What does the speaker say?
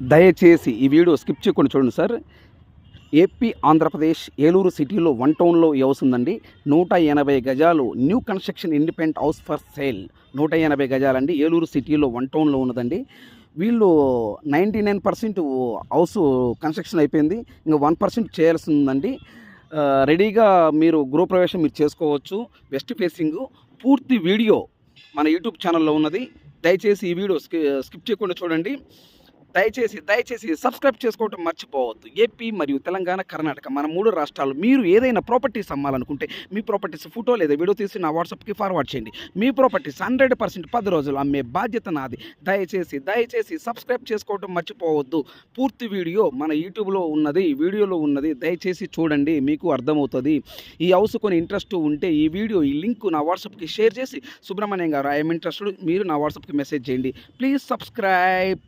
దయచేసి ఈ video skip చేయకుండా చూడండి సార్. ఏపీ ఆంధ్రప్రదేశ్ ఏలూరు సిటీలో 1 టౌన్లో ఈ హౌస్ ఉందండి. 180 గజాలు new construction independent house for sale. 180 గజాలండి. ఏలూరు సిటీలో 1 టౌన్లో ఉన్నదండి. వీళ్ళు 99% హౌస్ కన్స్ట్రక్షన్ అయిపోయింది. ఇంకా 1% చేయాల్సి ఉందండి. రెడీగా మీరు గృహప్రవేశం మీరు చేసుకోవచ్చు. West facing. పూర్తి వీడియో మన యూట్యూబ్ ఛానల్లో ఉన్నది. దయచేసి ఈ వీడియో స్కిప్ చేయకుండా చూడండి. దయచేసి సబ్స్క్రైబ్ చేసుకోవటం మర్చిపోవద్దు. ఏపీ మరియు తెలంగాణ, కర్ణాటక మన 3 రాష్ట్రాలు మీరు ఏదైనా ప్రాపర్టీస్ అమ్మాలనుకుంటే మీ ప్రాపర్టీస్ ఫోటో లేదా వీడియో తీసి నా వాట్సాప్కి ఫార్వర్డ్ చేయండి. మీ ప్రాపర్టీస్ 100% 10 రోజులు అమ్మే బాధ్యత నాది. దయచేసి సబ్స్క్రైబ్ చేసుకోవటం మర్చిపోవద్దు. పూర్తి వీడియో మన యూట్యూబ్లో ఉన్నది, వీడియోలో ఉన్నది. దయచేసి చూడండి, మీకు అర్థమవుతుంది. ఈ హౌస్ కొని ఇంట్రెస్ట్ ఉంటే ఈ వీడియో ఈ లింక్ నా వాట్సాప్కి షేర్ చేసి సుబ్రహ్మణ్యం గారు ఐఎమ్ ఇంట్రెస్టెడ్ మీరు నా వాట్సాప్కి మెసేజ్ చేయండి. Please subscribe.